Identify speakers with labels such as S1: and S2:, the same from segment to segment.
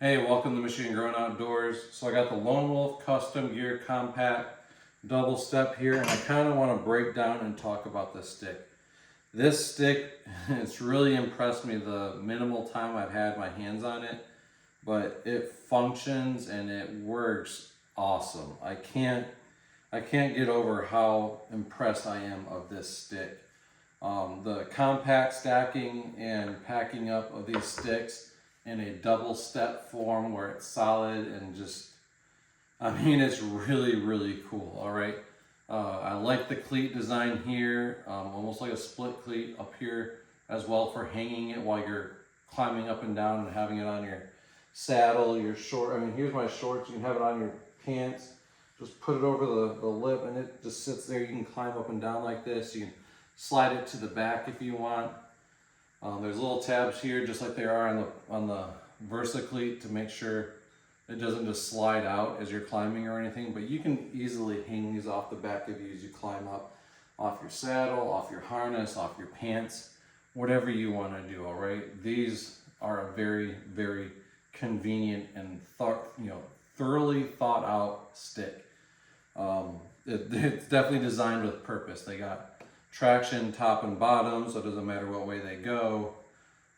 S1: Hey, welcome to Michigan Grown Outdoors. So I got the Lone Wolf Custom Gear Compact double step here, and I kind of want to break down and talk about this stick. This stick, it's really impressed me the minimal time I've had my hands on it, but it functions and it works awesome. I can't get over how impressed I am of this stick. The compact stacking and packing up of these sticks in a double step form where it's solid and just, it's really, really cool. All right. I like the cleat design here, almost like a split cleat up here as well for hanging it while you're climbing up and down and having it on your saddle, your short. Here's my shorts. You can have it on your pants. Just put it over the lip and it just sits there. You can climb up and down like this. You can slide it to the back if you want. There's little tabs here, just like there are on the Versa cleat, to make sure it doesn't just slide out as you're climbing or anything. But you can easily hang these off the back of you as you climb up, off your saddle, off your harness, off your pants, whatever you want to do. All right, these are a very, very convenient and thoroughly thought out stick. It's definitely designed with purpose. They got traction top and bottom, so it doesn't matter what way they go.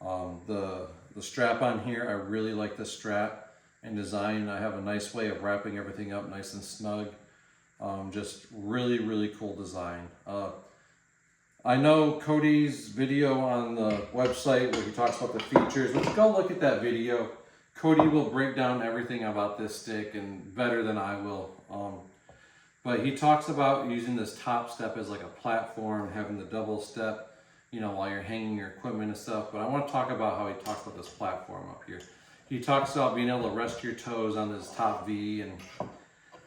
S1: The strap on here, I really like the strap and design. I have a nice way of wrapping everything up nice and snug. Just really, really cool design. I know Cody's video on the website where he talks about the features. Let's go look at that video. Cody will break down everything about this stick and better than I will. But he talks about using this top step as like a platform, having the double step, while you're hanging your equipment and stuff. But I want to talk about how he talks about this platform up here. He talks about being able to rest your toes on this top V, and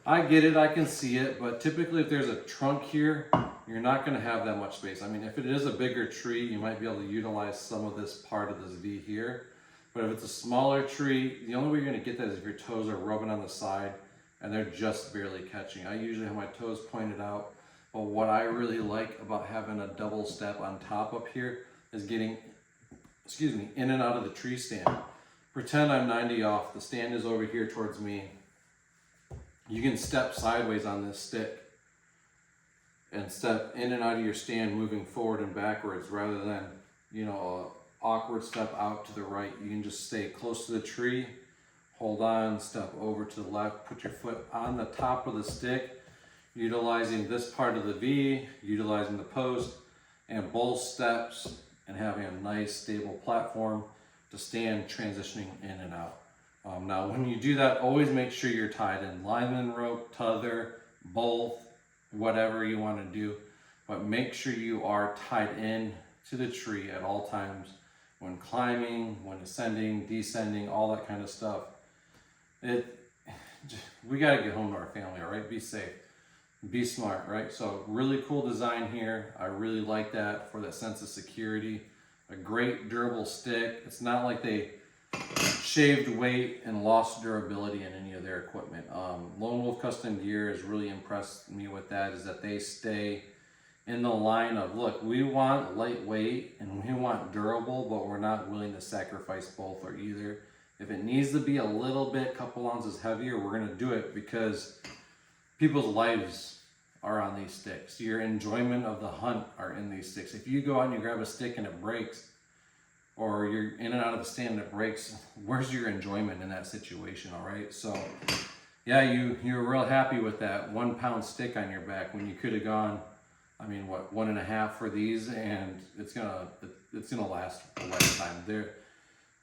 S1: I get it, I can see it, but typically if there's a trunk here, you're not going to have that much space. If it is a bigger tree, you might be able to utilize some of this part of this V here. But if it's a smaller tree, the only way you're going to get that is if your toes are rubbing on the side and they're just barely catching. I usually have my toes pointed out, but what I really like about having a double step on top up here is getting, in and out of the tree stand. Pretend I'm 90 off, the stand is over here towards me. You can step sideways on this stick and step in and out of your stand, moving forward and backwards, rather than, a awkward step out to the right. You can just stay close to the tree, hold on, step over to the left, put your foot on the top of the stick, utilizing this part of the V, utilizing the post, and both steps, and having a nice stable platform to stand transitioning in and out. Now, when you do that, always make sure you're tied in. Lineman rope, tether, both, whatever you want to do, but make sure you are tied in to the tree at all times when climbing, when ascending, descending, all that kind of stuff. We got to get home to our family, all right? Be safe, be smart, right? So really cool design here. I really like that for that sense of security. A great durable stick. It's not like they shaved weight and lost durability in any of their equipment. Lone Wolf Custom Gear has really impressed me with that, is that they stay in the line of, look, we want lightweight and we want durable, but we're not willing to sacrifice both or either. If it needs to be a little bit, couple ounces heavier, we're going to do it, because people's lives are on these sticks. Your enjoyment of the hunt are in these sticks. If you go out and you grab a stick and it breaks, or you're in and out of the stand and it breaks, where's your enjoyment in that situation, all right? So, yeah, you're real happy with that 1 pound stick on your back when you could have gone, 1.5 for these, and it's gonna last a lifetime.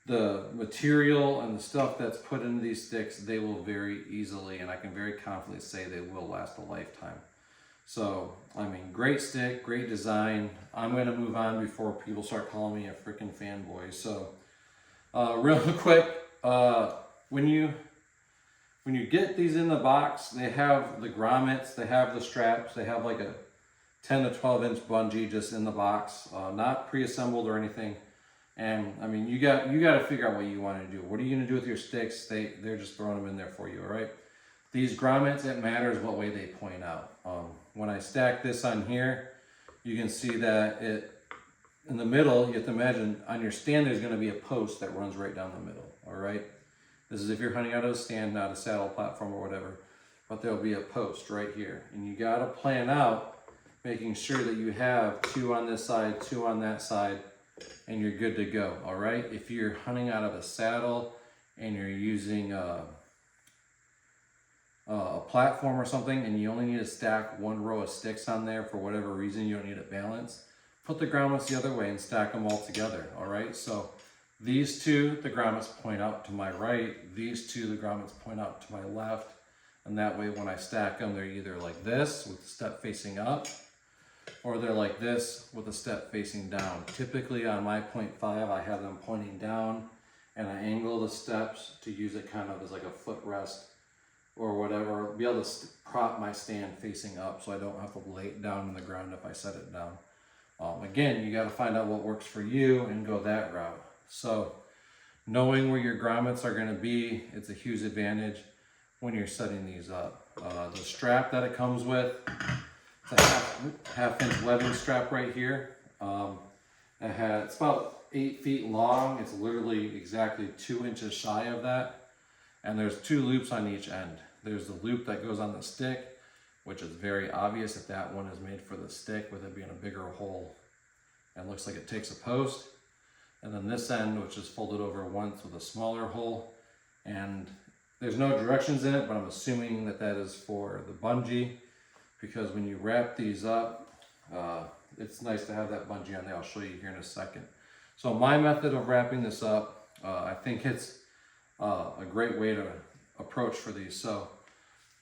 S1: The material and the stuff that's put into these sticks, they will very easily, and I can very confidently say they will last a lifetime. So, great stick, great design. I'm going to move on before people start calling me a freaking fanboy. So, real quick, when you get these in the box, they have the grommets, they have the straps, they have like a 10 to 12 inch bungee just in the box, not pre-assembled or anything. And you got to figure out what you want to do. What are you going to do with your sticks? They're just throwing them in there for you, all right? These grommets, it matters what way they point out. When I stack this on here, you can see that in the middle, you have to imagine on your stand there's going to be a post that runs right down the middle, all right? This is if you're hunting out of a stand, not a saddle platform or whatever, but there'll be a post right here. And you gotta plan out making sure that you have 2 on this side, 2 on that side, and you're good to go, all right? If you're hunting out of a saddle and you're using a platform or something and you only need to stack 1 row of sticks on there for whatever reason, you don't need it balanced, put the grommets the other way and stack them all together, all right? So these 2, the grommets point out to my right, these 2, the grommets point out to my left, and that way when I stack them, they're either like this with the step facing up, or they're like this with the step facing down. Typically on my 0.5, I have them pointing down, and I angle the steps to use it kind of as like a footrest or whatever, be able to prop my stand facing up so I don't have to lay it down on the ground if I set it down. Again, you got to find out what works for you and go that route. So knowing where your grommets are going to be, it's a huge advantage when you're setting these up. The strap that it comes with, it's a half-inch webbing strap right here. It's about 8 feet long. It's literally exactly 2 inches shy of that. And there's 2 loops on each end. There's the loop that goes on the stick, which is very obvious if that one is made for the stick with it being a bigger hole and looks like it takes a post. And then this end, which is folded over once with a smaller hole. And there's no directions in it, but I'm assuming that that is for the bungee, because when you wrap these up, it's nice to have that bungee on there. I'll show you here in a second. So my method of wrapping this up, I think it's a great way to approach for these. So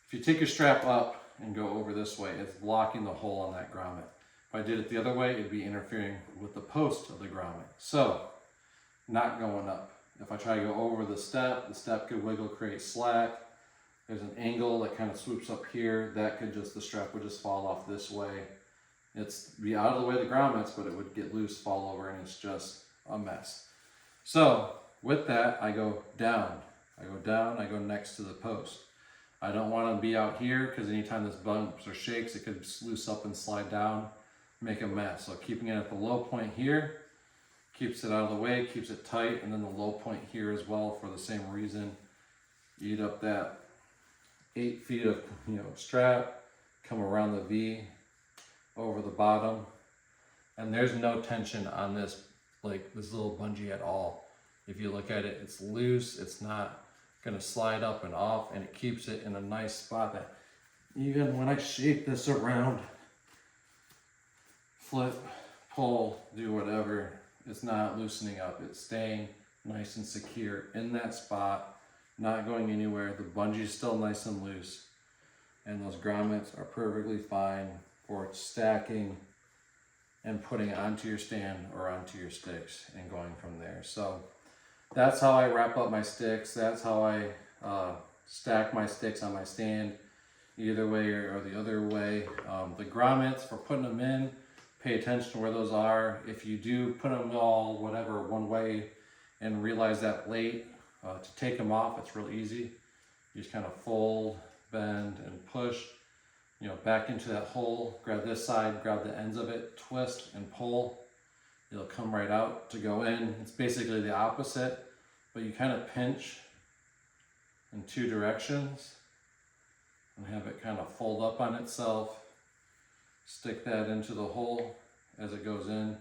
S1: if you take your strap up and go over this way, it's blocking the hole on that grommet. If I did it the other way, it'd be interfering with the post of the grommet. So, not going up. If I try to go over the step could wiggle, create slack. There's an angle that kind of swoops up here. That could the strap would just fall off this way. It's be out of the way of the grommets, but it would get loose, fall over, and it's just a mess. So, with that, I go down. I go next to the post. I don't want to be out here because anytime this bumps or shakes, it could loose up and slide down, make a mess. So keeping it at the low point here keeps it out of the way, keeps it tight, and then the low point here as well for the same reason. Eat up that 8 feet of strap, come around the V over the bottom, and there's no tension on this little bungee at all. If you look at it, it's loose, it's not gonna slide up and off, and it keeps it in a nice spot that even when I shake this around, flip, pull, do whatever, it's not loosening up. It's staying nice and secure in that spot, not going anywhere. The bungee is still nice and loose, and those grommets are perfectly fine for stacking and putting onto your stand or onto your sticks and going from there. So that's how I wrap up my sticks. That's how I stack my sticks on my stand, either way or the other way. The grommets, for putting them in, pay attention to where those are. If you do put them all one way and realize that late, to take them off, it's real easy. You just kind of fold, bend, and push, back into that hole. Grab this side, grab the ends of it, twist and pull. It'll come right out to go in. It's basically the opposite, but you kind of pinch in 2 directions and have it kind of fold up on itself. Stick that into the hole as it goes in,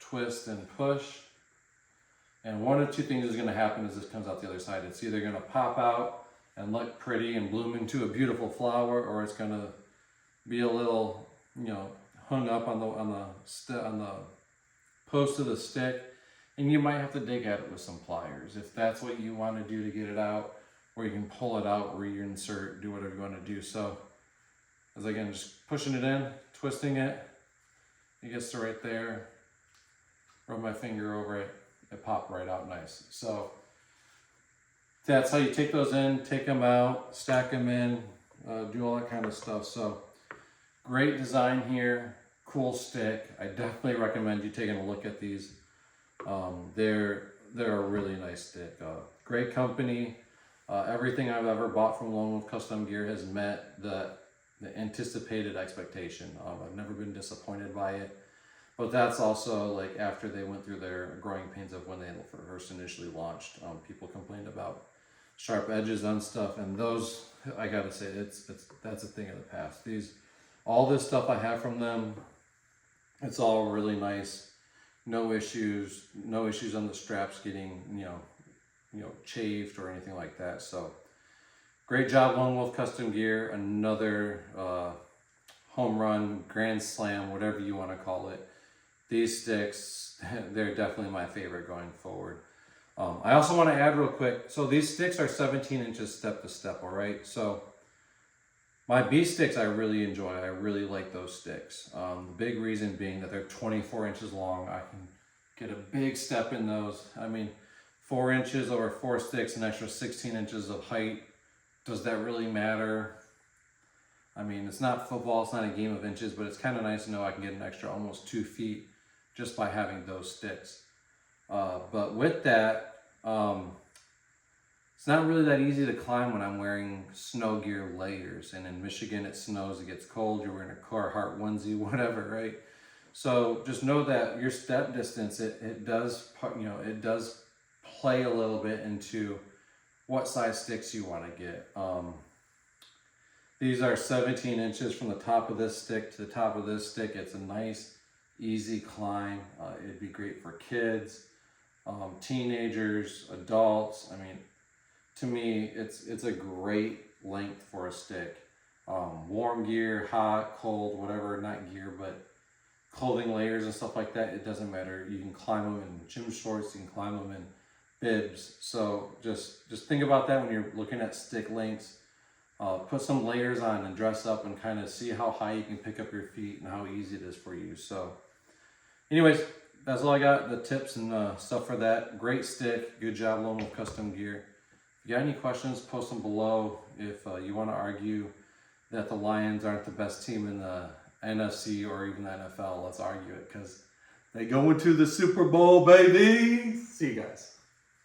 S1: twist and push. And one of 2 things is going to happen as this comes out the other side. It's either going to pop out and look pretty and bloom into a beautiful flower, or it's going to be a little, hung up on the post of the stick, and you might have to dig at it with some pliers if that's what you want to do to get it out, or you can pull it out, reinsert, do whatever you want to do. So, as again, just pushing it in, twisting it, it gets to right there, rub my finger over it, it popped right out nice. So that's how you take those in, take them out, stack them in, do all that kind of stuff. So great design here, cool stick. I definitely recommend you taking a look at these. They're a really nice stick. Great company. Everything I've ever bought from Lwcg Custom Gear has met the anticipated expectation. I've never been disappointed by it, but that's also after they went through their growing pains of when they first initially launched. People complained about sharp edges on stuff, and those, I gotta say, that's a thing of the past. All this stuff I have from them, it's all really nice. No issues on the straps getting, chafed or anything like that. So great job, Lone Wolf Custom Gear. Another home run, grand slam, whatever you want to call it. These sticks, they're definitely my favorite going forward. I also want to add real quick, so these sticks are 17 inches step to step, all right? So my B sticks I really enjoy. I really like those sticks. The big reason being that they're 24 inches long. I can get a big step in those. I mean, 4 inches over 4 sticks, an extra 16 inches of height. Does that really matter? I mean, it's not football, it's not a game of inches, but it's kind of nice to know I can get an extra almost 2 feet just by having those sticks. But with that, it's not really that easy to climb when I'm wearing snow gear layers. And in Michigan, it snows, it gets cold, you're wearing a Carhartt onesie, whatever, right? So just know that your step distance, it does play a little bit into what size sticks you want to get. These are 17 inches from the top of this stick to the top of this stick. It's a nice, easy climb. It'd be great for kids, teenagers, adults. I mean, to me, it's a great length for a stick. Warm gear, hot, cold, whatever, not gear, but clothing layers and stuff like that, it doesn't matter. You can climb them in gym shorts, you can climb them in bibs. So just think about that when you're looking at stick lengths. Put some layers on and dress up and kind of see how high you can pick up your feet and how easy it is for you. So anyways, that's all I got, the tips and stuff for that. Great stick, good job, Lone Wolf Custom Gear. If you got any questions, post them below. If you want to argue that the Lions aren't the best team in the NFC or even the NFL, let's argue it, because they go into the Super Bowl, baby. See you guys.